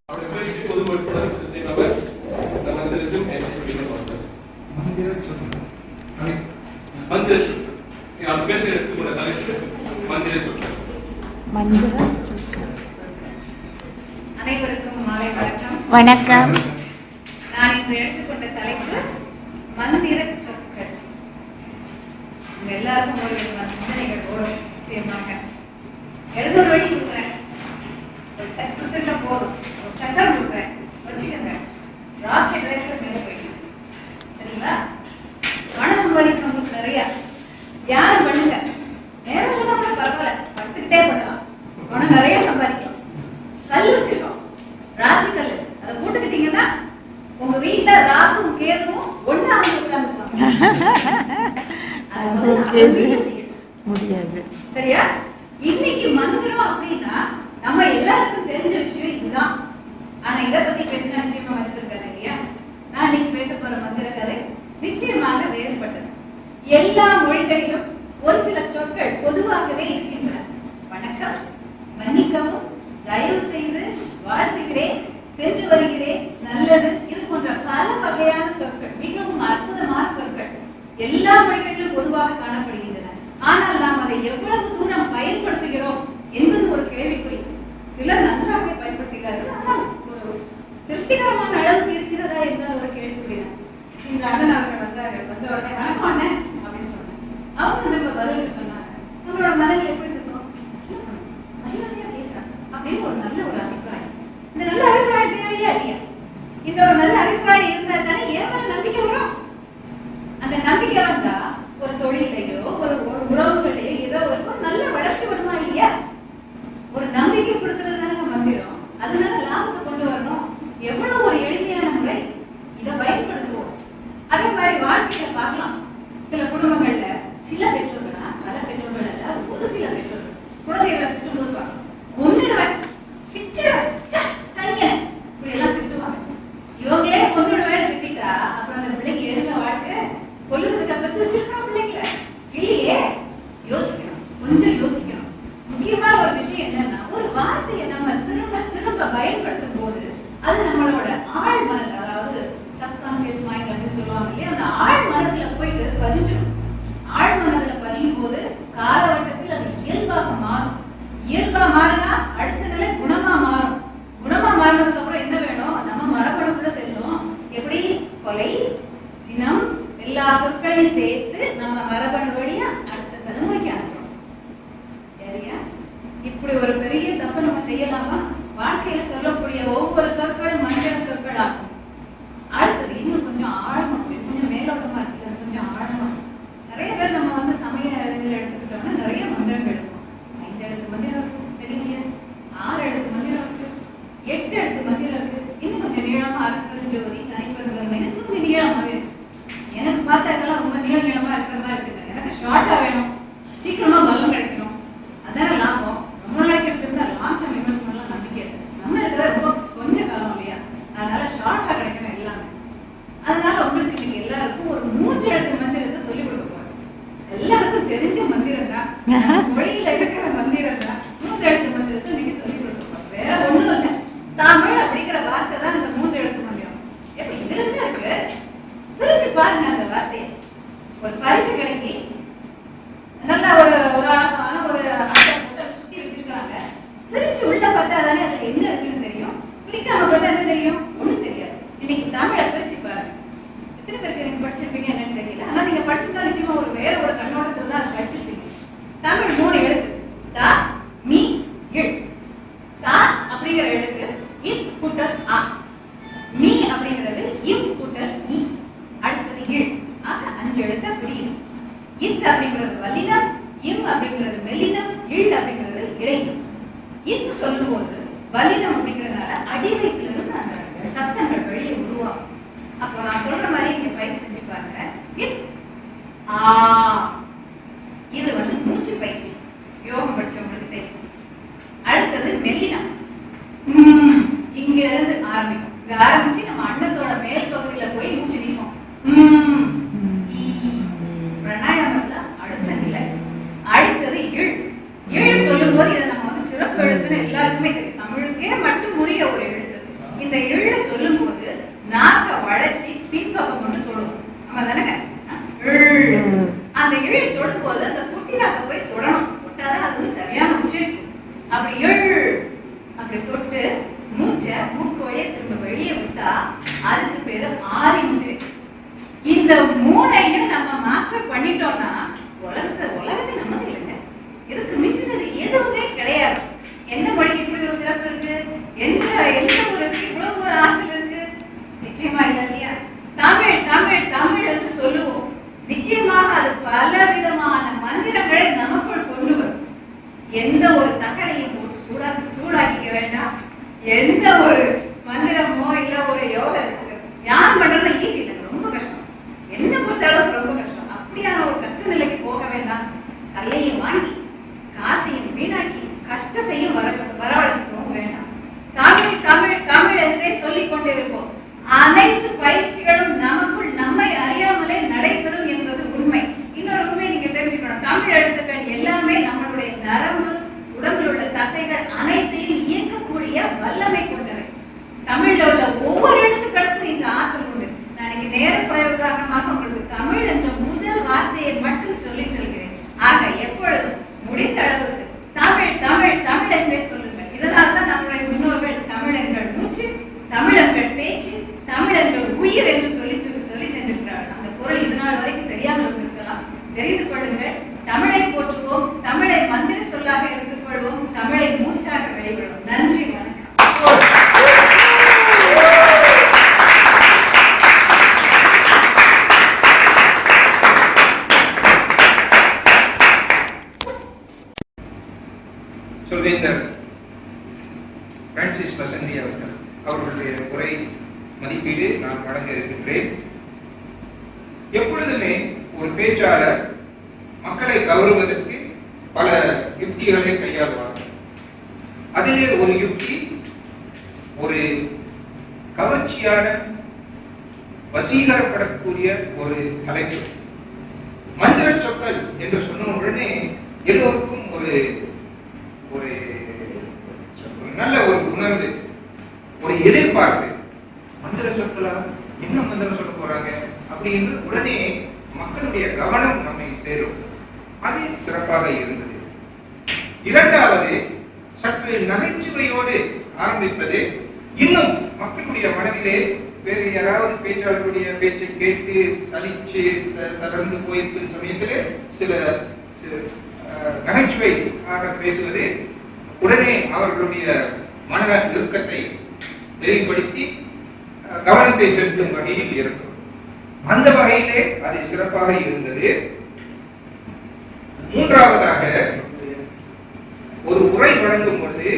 அனைவருக்கும் மாலை வணக்கம். வணக்கம். நான் இன்று எடுத்துக்கொண்ட தலைப்பு மந்திர சொற்கள். எல்லாருக்கும் ஒரு சிந்தனைகள் ஓடும். நிச்சயமாக 700 வழி கொடுக்குறேன், ஒரு சக்கரத்துக்கு போதும், ஒரு சக்கரம் கொடுக்குறேன் வச்சுக்கோங்க, ராக்கெட் ரேஸ்ல மேலே போயிடும். சரிங்களா? பணம் சம்பாதிக்கிறவங்களுக்கு நிறைய தியானம் பண்ணுங்க. நேரம் கூட பரவாயில்ல, படுத்துக்கிட்டே பண்ணலாம், பணம் நிறைய சம்பாதிக்கலாம். கல் வச்சிருக்கோம், ராசி கல், அதை போட்டுக்கிட்டீங்கன்னா உங்க வீட்டுல ராகும் கேதுவும் ஒண்ணா வந்து உட்கார்ந்துக்குவாங்க. முடியாது. சரியா? இன்னைக்கு மந்திரம் அப்படின்னா நம்ம எல்லாருக்கும் தெரிஞ்ச விஷயம் இதுதான். ஆனா இதை பத்தி பேசினா நிச்சயமா மதிப்பு இருக்காது இல்லையா? நான் இன்னைக்கு பேச போற மந்திர கதை நிச்சயமாக வேறுபட்டது. எல்லா மொழிகளிலும் ஒரு சில சொற்கள் பொதுவாகவே இருக்கின்றன. வணக்கம், மன்னிக்கவும், தயவு செய்து, வாழ்த்துகிறேன், சென்று வருகிறேன், நல்லது, இது போன்ற பல வகையான சொற்கள், மிகவும் அற்புதமான சொற்கள் எல்லா மொழிகளிலும் பொதுவாக காணப்படுகின்றன. ஆனால் நாம் அதை எவ்வளவு தூரம் பயன்படுத்துகிறோம் என்பது ஒரு கேள்விக்குறி. சிலர் நன்றாக பயன்படுத்துகிறார்கள், ஆனால் ஒரு திருப்திகரமான அளவுக்கு இருக்கிறதா என்றால் ஒரு கேள்விக்குறி. இந்த அண்ணன் அவர்கள் வந்தார்கள், வந்த உடனே வணக்கம் அண்ணன் அப்படின்னு சொன்னாங்க. அவங்க திரும்ப பதிலுக்கு சொன்னாங்க, நம்மளோட மனதில் எப்படி இருக்கும், மரியாதையா பேசுறாங்க அப்படின்னு ஒரு நல்ல ஒரு அபிப்பிராயம். இந்த நல்ல அபிப்பிராயம் தேவையா இல்லையா? இந்த ஒரு நல்ல அபிப்பிராயம் இருந்தா தானே ஏன் மேல நம்பிக்கை வரும். அந்த நம்பிக்கை வந்தா ஒரு தொழிலையோ ஒரு உறவுகளையோ ஏதோ ஒரு நல்ல வளர்ச்சி வருமா இல்லையா? ஒரு நம்பிக்கை கொடுக்கறது தானே மந்திரம். அதனால லாபத்தை கொண்டு வரணும். எவ்வளவு ஒரு எளிமையான முறை, இதை பயன்படுத்துவோம். அதே மாதிரி வாழ்க்கையில பார்க்கலாம். சில குடும்பங்கள்ல சில பெற்றோர்களா, பல பெற்றோர்கள் அல்ல, ஒரு சில பெற்றோர்கள் குழந்தைகளை திட்டும்போது கொன்னுடுவேன், இப்படி எல்லாம் திட்டுவாங்க. இவங்களே கொன்னுடுவேன் திட்டா அப்புறம் அந்த பிள்ளைக்கு எதுல வாழ்க்கை? கொல்லுறதுக்கு பத்தி வச்சிருக்கோம் பிள்ளைங்கள இல்லையே. யோசிக்கணும், கொஞ்சம் யோசிக்கணும். முக்கியமான ஒரு விஷயம் என்னன்னா, ஒரு வார்த்தையை நம்ம திரும்ப திரும்ப பயன்படுத்தும் போது அது நம்மளோட ஆழ் மனது, அதாவது சப்கான்சியஸ் மைண்ட் அப்படின்னு சொல்லுவாங்க இல்லையா, அந்த ஆழ் மனதுல போயிட்டு பதிஞ்சிடும். ஆழ் மனதுல பதியும் போது காலகட்டத்தில் அது இயல்பாக மாறும். இயல்பா மாறினா அடுத்த நிலை குணமா மாறும். குணமா மாறினதுக்கு அப்புறம் என்ன வேணும்? நம்ம மரபணுக்குள்ள செல்லும். எப்படி? கொலை, சினம், எல்லா சொற்களையும் சேர்த்து நம்ம மரபணு வழியா அடுத்த தலைமுறைக்கு அனுப்புறோம். சரியா? இப்படி ஒரு பெரிய தப்பு நம்ம செய்யலாமா? வாழ்க்கையில சொல்லக்கூடிய ஒவ்வொரு சொற்களும் மந்திர சொற்கள் ஆகும். அடுத்தது இன்னும் கொஞ்சம் ஆழமா, கொஞ்சம் மேலோட்டமா இருக்கு, கொஞ்சம் ஆழமா. நிறைய பேர் நம்ம வந்து சமய இதுல எடுத்துக்கிட்டோம்னா நிறைய மந்திரங்கள் இருக்கும். 5 எழுத்து மந்திரம் இருக்கு, தெரியலையே, 6 எழுத்து மந்திரம் இருக்கு, 8 எழுத்து மந்திரம் இருக்கு, இன்னும் கொஞ்சம் நீளமா இருக்கிற ஜோதி, தனிப்பெருங்கருணை, இன்னும் கொஞ்சம் நீளமாவே இருக்கு. எனக்கு பார்த்தா இதெல்லாம் ரொம்ப நீளமா இருக்கிற மாதிரி இருக்குங்க. எனக்கு ஷார்ட்டா வேணும், சீக்கிரமா பலம் கிடைக்கணும், அதான் லாபம். ரொம்ப நாளைக்கு எடுத்துருந்தா லாங் டைம் இன்வெஸ்ட்மெண்ட்லாம் நம்பிக்கை இருக்கு. நம்ம இருக்கிறத ரொம்ப கொஞ்ச காலம் இல்லையா, அதனால ஷார்ட்டா கிடைக்கணும் எல்லாமே. அதனால உங்களுக்கு இன்னைக்கு எல்லாருக்கும் ஒரு 3 எழுத்து மந்திரத்தை சொல்லிக் கொடுக்க போறேன். எல்லாருக்கும் தெரிஞ்ச மந்திரம் தான், மொழியில இருக்கிற மந்திரம் தான். 3 எழுத்து மந்திரத்தை இன்னைக்கு சொல்லிக் கொடுக்க போறோம். வேற ஒண்ணும் இல்லை, தமிழ் அப்படிங்கிற வார்த்தை தான் இந்த 3 எழுத்து மந்திரம். எப்ப இதுல இருக்கு பிரிச்சு பாருங்க. அந்த வார்த்தையை ஒரு பரிசு கிடைக்கி நல்லா ஒரு அழகான ஒரு அட்டை சுத்தி வச்சிருக்காங்க. பிரிச்சு உள்ள பார்த்தா தானே அதுல எங்க இருக்குன்னு தெரியும். பிரிக்காம பார்த்தா என்ன தெரியும்? ஒண்ணும் தெரியாது. இன்னைக்கு தமிழை பிரிச்சு பாருங்க. எத்தனை பேருக்கு நீங்க படிச்சிருப்பீங்க என்னன்னு தெரியல, ஆனா நீங்க படிச்சிருந்தா நிச்சயமா ஒரு வேற ஒரு கண்ணோட்டத்துல தான் படிச்சிருப்பீங்க. தமிழ் 3 எழுத்து, தா, மீ, இழ். தா அப்படிங்கிற எழுத்து இத் கூட்டல் ஆ, மீ அப்படிங்கிறது இம் கூட்டல் இ, அடுத்தது இழ். ஆக 5 எழுத்தா பிரியுது. இத் அப்படிங்கிறது வல்லினம், இம் அப்படிங்கிறது மெல்லினம், இழ் அப்படிங்கிறது இடையினம். இத் சொல்லும் போது வல்லினம் அப்படிங்கிறதுனால அடிவயத்திலிருந்து அந்த சத்தங்கள் வெளியே உருவாகும். அப்போ நான் சொல்ற மாதிரி நீங்க பயிற்சி செஞ்சு பாருங்க. இத் ஆ, இது வந்து மூச்சு பயிற்சி, யோகம் படிச்சவங்களுக்கு தெரியும். அடுத்தது மெல்லினம், இங்க இருந்து ஆரம்பிக்கும். இங்க ஆரம்பிச்சு நம்ம அண்ணத்தோட மேல் பகுதியில போய் மூச்சு நிற்கும். பிராணாயாமத்துல அடுத்த நிலை. அடுத்தது இழ். இழ் சொல்லும் போது இதை நம்ம வந்து சிறப்பு எழுத்துன்னு எல்லாருக்குமே தெரியும். தமிழுக்கே மட்டும் உரிய ஒரு எழுத்து. இந்த எள்ள சொல்லும் போது நாக்க வளைச்சி பின்பக்கம் கொண்டு தொடுவோம். ஆமா தானங்க? அந்த எள் தொடும் போது அந்த குட்டி நாக்க போய் தொடணும். தொட்டாதான் அது வந்து சரியான உச்சரிக்கும். அப்படி அப்படி தொட்டு மூச்சை மூக்கு வழியா திரும்ப வெளியே விட்டா அதுக்கு பேரு ஆதி முதிரை. இந்த மூணையும் நம்ம மாஸ்டர் பண்ணிட்டோம்னா உலகமே நம்ம இல்லைங்க. இதுக்கு மிஞ்சினது எதுவுமே கிடையாது. எந்த மொழிக்கு இப்படி ஒரு சிறப்பு இருக்கு? எந்த ஒரு இவ்வளவு ஒரு ஆற்றல் இருக்கு? நிச்சயமா இல்லை இல்லையா? தமிழ் தமிழ் தமிழ் என்று சொல்லுவோம். நிச்சயமாக அது பல விதமான மந்திரங்களை நமக்குள் கொண்டு வரும். எந்த ஒரு தகடையும் போட்டு சூடாக்கிக்க வேண்டாம். எந்த ஒரு மந்திரமோ இல்ல ஒரு யோகா தியானம் பண்றது ஈஸி இல்லை, ரொம்ப கஷ்டம். என்ன பொறுத்த அளவுக்கு ரொம்ப கஷ்டம். அப்படியான ஒரு கஷ்ட நிலைக்கு போக வேண்டாம். கல்லையும் வாங்கி காசையும் வீணாக்கி கஷ்டத்தையும் வரவழைச்சுக்கவும் வேண்டாம். தமிழ் தமிழ் தமிழ் என்றே சொல்லிக் கொண்டிருப்போம். அனைத்து பயிற்சிகளும் நமக்குள் நம்மை அறியாமலே நடைபெறும் என்பது உண்மை. இன்னொரு உண்மை நீங்க தெரிஞ்சுக்கணும். தமிழ் எழுத்துக்கள் எல்லாமே நம்மளுடைய நரம்பு, உடம்பில் உள்ள தசைகள் அனைத்தையும் இயக்கக்கூடிய வல்லமை கொண்டவை. தமிழ்ல உள்ள ஒவ்வொரு எழுத்துக்களுக்கும் இந்த ஆற்றல் உண்டு. நான் இன்னைக்கு நேர குறைவு காரணமாக உங்களுக்கு தமிழ் என்ற முதல் வார்த்தையை மட்டும் சொல்லி செல்கிறேன். ஆக எப்பொழுதும் முடிந்த அளவுக்கு தமிழ் தமிழ் தமிழ் என்றே சொல்லுங்கள். இதனால் தான் நம்முடைய முன்னோர்கள் தமிழ் எங்கள் மூச்சு, தமிழ் எங்கள் பேச்சு, தமிழ் எங்கள் உயிர் என்று சொல்லி சென்றிருக்கிறார்கள். அந்த பொருள் இதனால் வரைக்கும் தெரியாமல் இருக்கலாம். தெரிந்து கொள்ளுங்கள். தமிழை போற்றுவோம். தமிழை மந்திர சொல்லாக எடுத்துக்கொள்வோம். தமிழை மூச்சாக வெளிவிடுவோம். நன்றி, வணக்கம். சொல்வேந்தர் பிரான்சிஸ் வசந்தி அவர்களுடைய உரை மதிப்பீடு நான் வழங்க இருக்கின்றேன். எப்பொழுதுமே ஒரு பேச்சாளர் மக்களை கவருவதற்கு பல யுக்திகளை கையாளுவார்கள். அதிலே ஒரு யுக்தி ஒரு கவர்ச்சியான வசீகரப்படக்கூடிய ஒரு தலைப்பு. மந்திர சொற்கள் என்று சொன்ன உடனே எல்லோருக்கும் ஒரு ஒரு நல்ல ஒரு உணர்வு, ஒரு எதிர்பார்ப்பு. மந்திர சொற்களா, என்ன மந்திரம் சொல்ல போறாங்க அப்படின்னு உடனே மக்களுடைய கவனம் நம்மை சேரும். அது சிறப்பாக இருந்தது. இரண்டாவது, சற்று நகைச்சுவையோடு ஆரம்பிப்பது இன்னும் மக்களுடைய மனதிலே வேறு யாராவது பேச்சாளர்களுடைய பேச்சை கேட்டு சலிச்சு தொடர்ந்து போயிருக்கும் சமயத்திலே சில நகைச்சுவை பேசுவது உடனே அவர்களுடைய மன இறுக்கத்தை வெளிப்படுத்தி கவனத்தை செலுத்தும் வகையில் இருக்கும். அந்த வகையிலே அது சிறப்பாக இருந்தது. மூன்றாவதாக, ஒரு உரை வழங்கும் பொழுது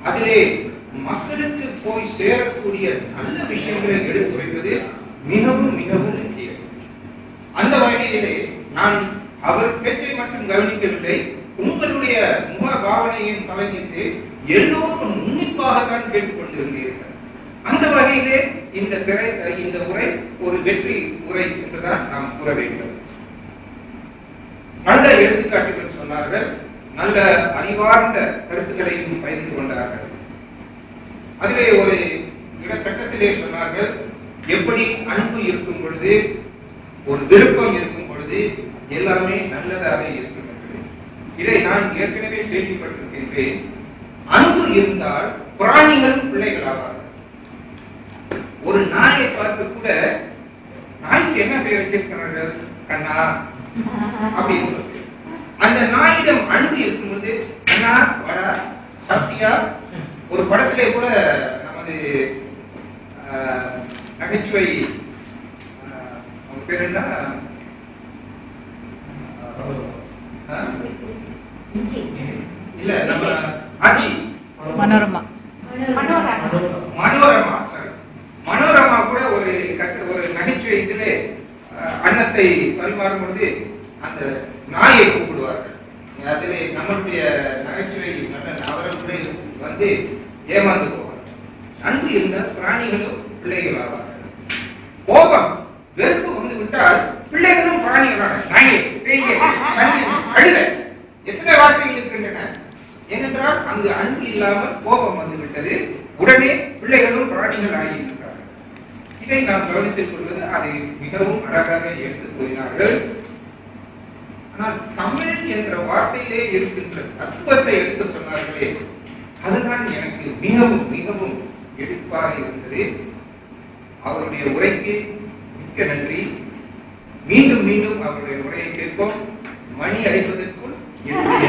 அதிலே மக்களுக்கு போய் சேரக்கூடிய நல்ல விஷயங்களை எடுத்துரைப்பது மிகவும் மிகவும் முக்கியம். அந்த வகையிலே நான் அவர் பேச்சை மட்டும் கவனிக்கவில்லை, உங்களுடைய முக பாவனையும் கவனித்து எல்லோரும் உன்னிப்பாகத்தான் கேட்டுக்கொண்டிருந்தீர்கள். அந்த வகையிலே இந்த உரை ஒரு வெற்றி உரை என்றுதான் நாம் கூற வேண்டும். நல்ல எடுத்துக்காட்டுகள் சொன்னார்கள், நல்ல அறிவார்ந்த கருத்துக்களையும் பகிர்ந்து கொண்டார்கள். அதிலே ஒரு இடக்கட்டத்திலே சொன்னார்கள், எப்படி அன்பு இருக்கும் பொழுது, ஒரு விருப்பம் இருக்கும் பொழுது எல்லாமே நல்லதாக இருக்கும் என்று. இதை நான் ஏற்கனவே கேள்விப்பட்டிருக்கின்றேன். அன்பு இருந்தால் பிராணிகளும் பிள்ளைகளாவார்கள். ஒரு நாயை பார்த்து கூட, நாய்க்கு என்ன பெயர் வச்சிருக்கிறார்கள்? கண்ணா அப்படின்னு. அந்த நாயிடம் அன்பு இருக்கும் பொழுது, கண்ணா வாடா, சாப்பிட்டியா? ஒரு படத்திலே கூட நமது நகைச்சுவை பேர் என்ன, இல்ல நம்ம ஆட்சி மனோரமா கூட ஒரு நகைச்சுவை இதிலே அன்னத்தை பரிமாறும் பொழுது அந்த நாயை கூப்பிடுவார்கள். அதிலே நம்மளுடைய நகைச்சுவை அவர்கள் கூட வந்து ஏமாந்து போவார்கள். அன்பு இருந்தால் பிராணிகளும் பிள்ளைகள் ஆவார்கள். கோபம், வெறுப்பு வந்து விட்டால் பிள்ளைகளும் பிராணிகளான நாயை, பேயை, சனி, கழுதை, எத்தனை வார்த்தைகள் இருக்கின்றன. ஏனென்றால் அங்கு அன்பு இல்லாமல் கோபம் வந்து விட்டது. உடனே பிள்ளைகளும் பிராணிகள் ஆகியிருக்கிறார்கள். இதை நாம் கவனித்துக் கொள்வது அதை மிகவும் அழகாக எடுத்து கூறினார்கள். ஆனால் தமிழ் என்ற வார்த்தையிலே இருக்கின்ற தத்துவத்தை எடுத்து சொன்னார்களே, அதுதான் எனக்கு மிகவும் மிகவும் எடுப்பாக இருந்தது. அவருடைய உரைக்கு மிக்க நன்றி. மீண்டும் மீண்டும் அவருடைய உரையை கேட்போம். மணி அடிப்பதற்குள் என்னுடைய